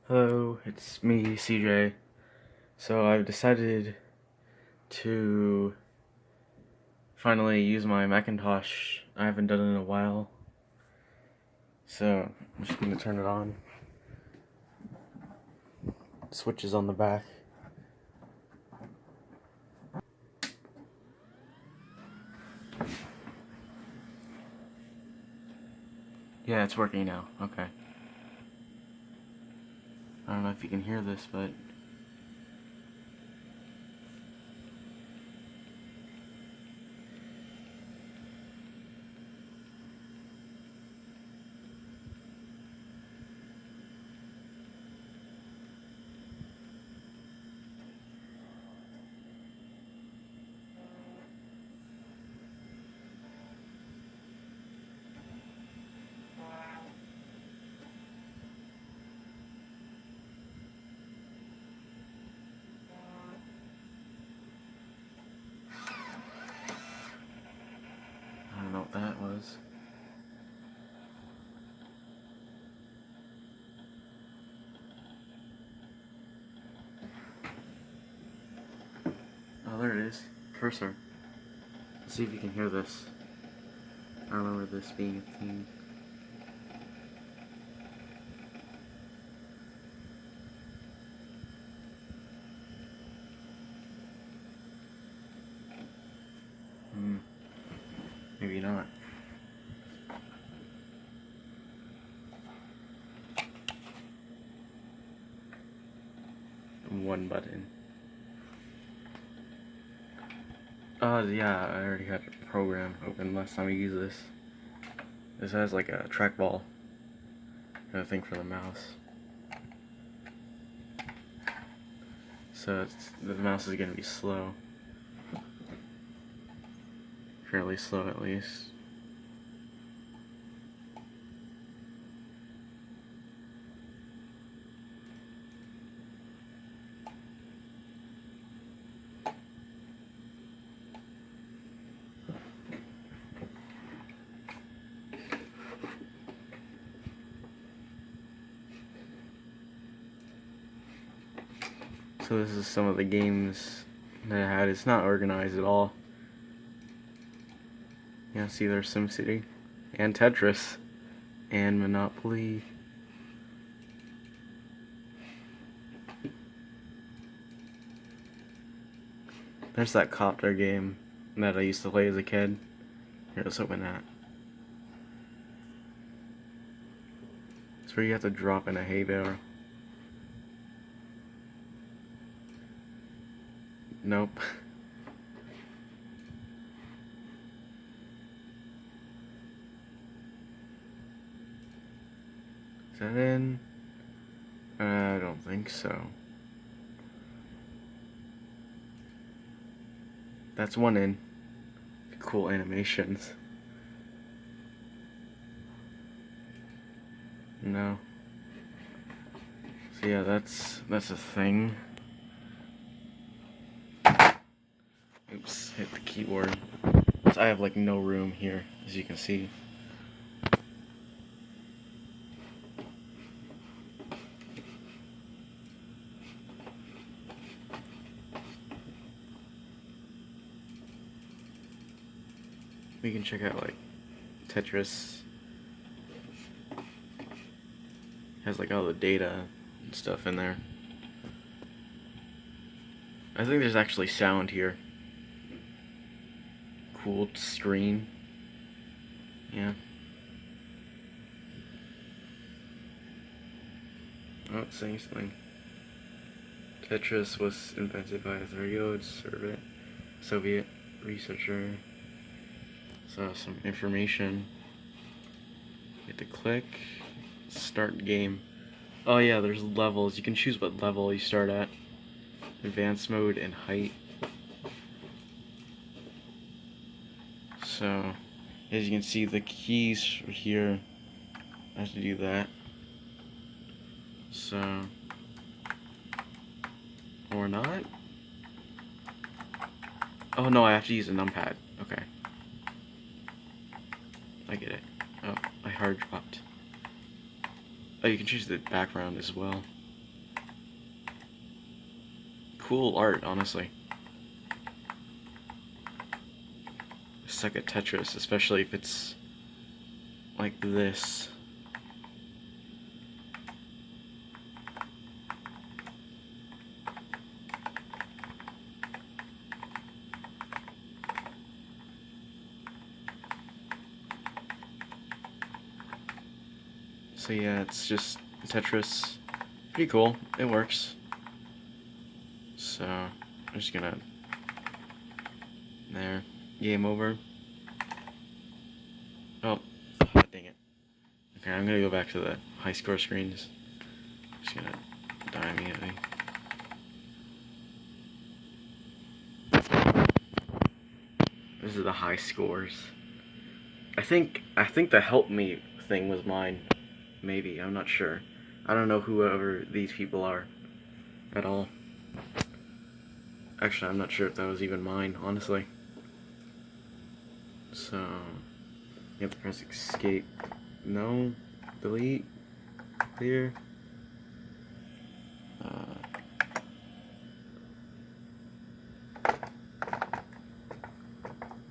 Hello, it's me, CJ. So I've decided to finally use my Macintosh. I haven't done it in a while. So I'm just going to turn it on. Switch is on the back. Yeah, it's working now. Okay. I don't know if you can hear this, but I don't know what that was. Oh, there it is. Cursor. Let's see if you can hear this. I remember this being a thing. Maybe not. One button. Yeah, I already had a program open last time I used this. This has like a trackball kind of thing for the mouse. So the mouse is going to be slow. Fairly slow at least. So this is some of the games that I had. It's not organized at all. Yeah, see there's SimCity and Tetris and Monopoly. There's that copter game that I used to play as a kid. Here, let's open that. It's where you have to drop in a hay bale. Nope. Is that in? I don't think so. That's one in. Cool animations. No. So yeah, that's a thing. Oops, hit the keyboard. So I have like no room here, as you can see. We can check out like Tetris. Has like all the data and stuff in there. I think there's actually sound here. Cool screen. Yeah. Oh, it's saying something. Tetris was invented by a Soviet researcher. So some information. You have to click. Start game. Oh yeah, there's levels. You can choose what level you start at. Advanced mode and height. So, as you can see, the keys here, I have to do that. So, or not. Oh no, I have to use a numpad. Okay. I get it. Oh, I hard dropped. Oh, you can choose the background as well. cool art, honestly. I suck at Tetris, especially if it's like this. So yeah, it's just Tetris. Pretty cool. It works. So I'm just gonna there. Game over. Oh, dang it. Okay, I'm gonna go back to the high score screens. Just gonna die immediately. This is the high scores. I think the help me thing was mine. Maybe, I'm not sure. I don't know whoever these people are at all. Actually, I'm not sure if that was even mine, honestly. So, you have to press escape. No. Delete. Clear. I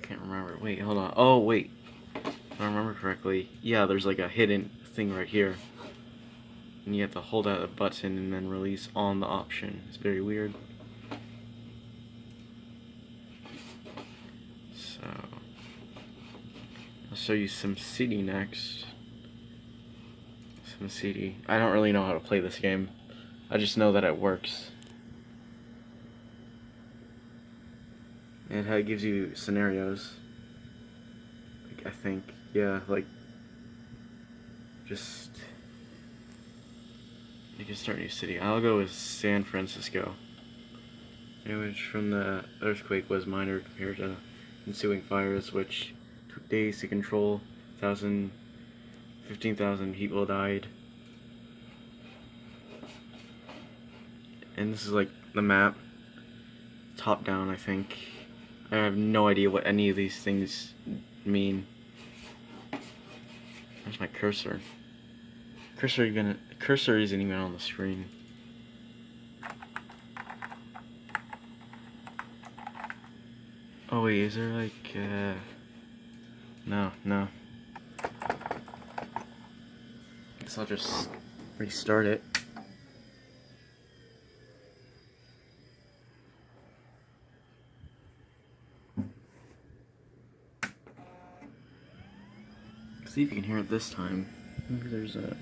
can't remember. Wait, hold on. Oh, wait. If I remember correctly, yeah, there's like a hidden thing right here. And you have to hold out a button and then release on the option. It's very weird. So, I'll show you SimCity next. SimCity. I don't really know how to play this game. I just know that it works. And how it gives you scenarios. Like, I think, yeah, like, just, you can start a new city. I'll go with San Francisco. Damage from the earthquake was minor compared to ensuing fires, which took days to control. 15,000 people died. And this is like the map, top down, I think. I have no idea what any of these things mean. Where's my cursor? Cursor isn't even on the screen. Oh wait, is there like no. Guess I'll just restart it. See if you can hear it this time. Maybe there's a...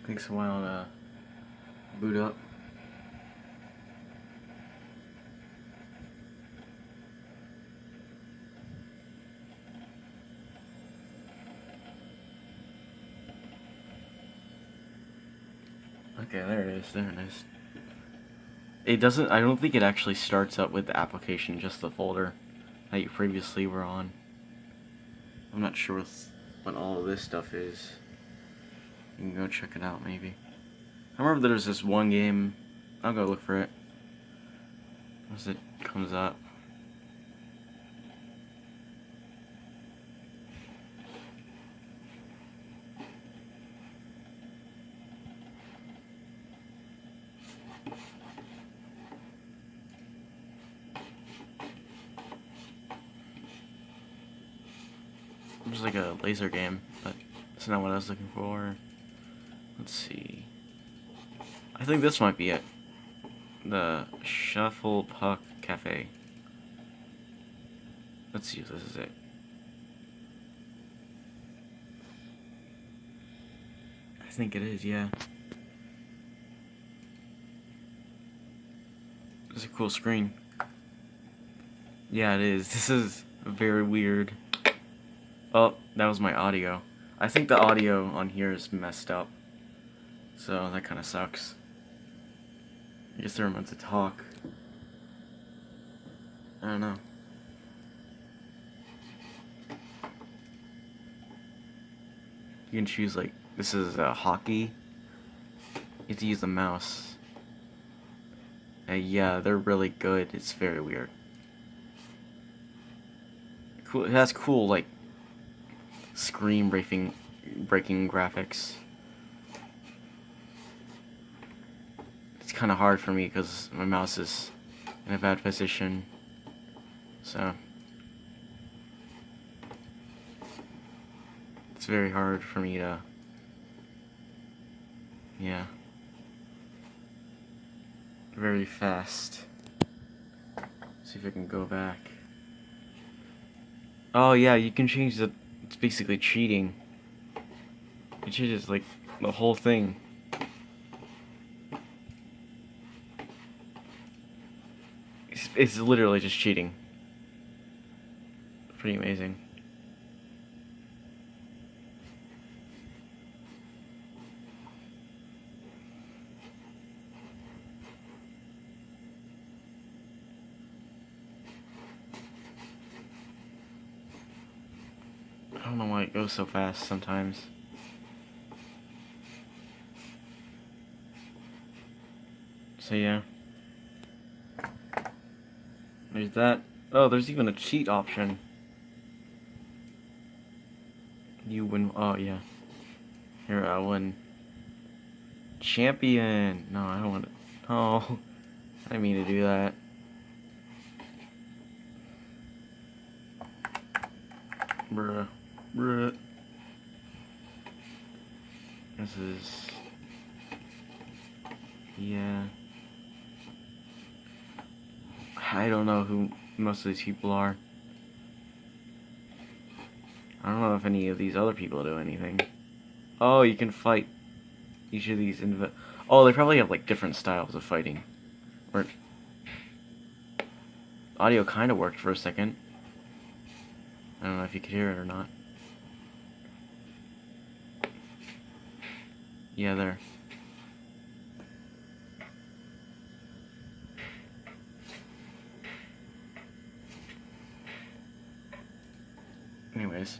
Takes a while to boot up. Okay, there it is. There it is. It doesn't. I don't think it actually starts up with the application, just the folder that you previously were on. I'm not sure what all of this stuff is. You can go check it out, maybe. I remember there's this one game. I'll go look for it as it comes up. It was like a laser game, but that's not what I was looking for. Let's see. I think this might be it. The Shuffle Puck Cafe. Let's see if this is it. I think it is, yeah. It's a cool screen. Yeah, it is. This is very weird. Oh, that was my audio. I think the audio on here is messed up. So that kind of sucks. I guess they're meant to talk. I don't know. You can choose, like, this is hockey. You have to use the mouse. Yeah, they're really good. It's very weird. Cool. It has cool, like, screen breaking graphics. It's kind of hard for me because my mouse is in a bad position. So it's very hard for me to, yeah, very fast. See if I can go back. Oh yeah, you can change the, it's basically cheating. It changes like the whole thing. It's literally just cheating. Pretty amazing. I don't know why it goes so fast sometimes. So yeah. There's that. Oh, there's even a cheat option. You win. Oh, yeah. Here, I win. Champion! No, I don't want to. Oh, I didn't mean to do that. Bruh. Bruh. This is. Yeah. I don't know who most of these people are. I don't know if any of these other people do anything. Oh, you can fight each of these oh, they probably have like different styles of fighting. Or audio kind of worked for a second. I don't know if you could hear it or not. Yeah, there. Anyways,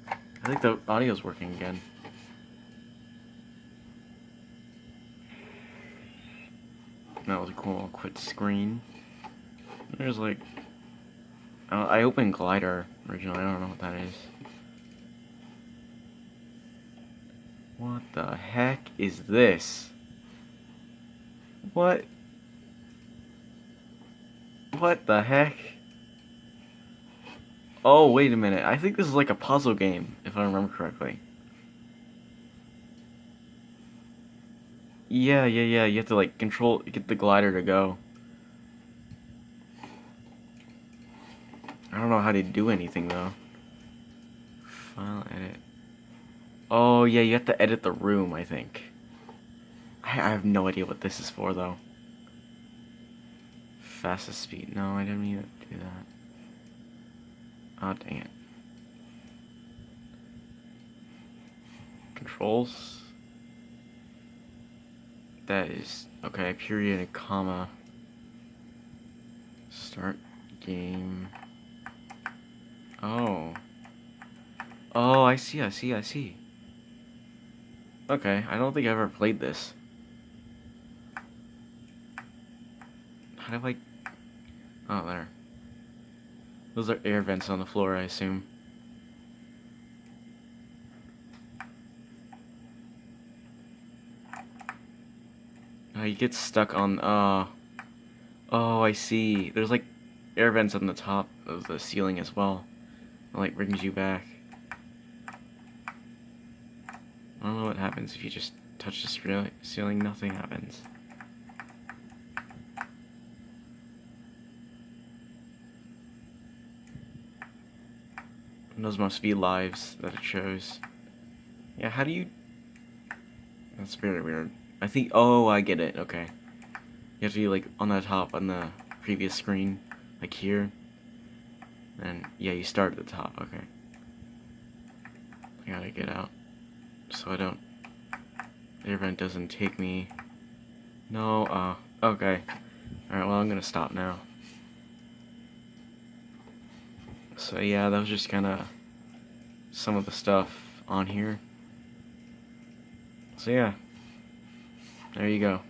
I think the audio's working again. That was a cool quit screen. There's like, I opened Glider originally. I don't know what that is. What the heck is this? What? What the heck? Oh, wait a minute. I think this is like a puzzle game, if I remember correctly. Yeah. You have to like get the glider to go. I don't know how to do anything though. File edit. Oh yeah, you have to edit the room, I think. I have no idea what this is for though. Fastest speed. No, I didn't mean to do that. Oh, dang it. Controls. That is okay. Period and comma. Start game. Oh. Oh, I see. Okay, I don't think I ever played this. How do I... Oh, there. Those are air vents on the floor, I assume. Oh, you get stuck on... Oh, I see. There's like air vents on the top of the ceiling as well. It like brings you back. I don't know what happens if you just touch the ceiling. Nothing happens. And those must be lives that it shows. Yeah, how do you... That's very weird. I think... Oh, I get it. Okay. You have to be like on the top on the previous screen. Like here. And yeah, you start at the top. Okay. I gotta get out. So I don't... The event doesn't take me... No, okay. Alright, well I'm gonna stop now. So yeah, that was just kinda some of the stuff on here. So yeah, there you go.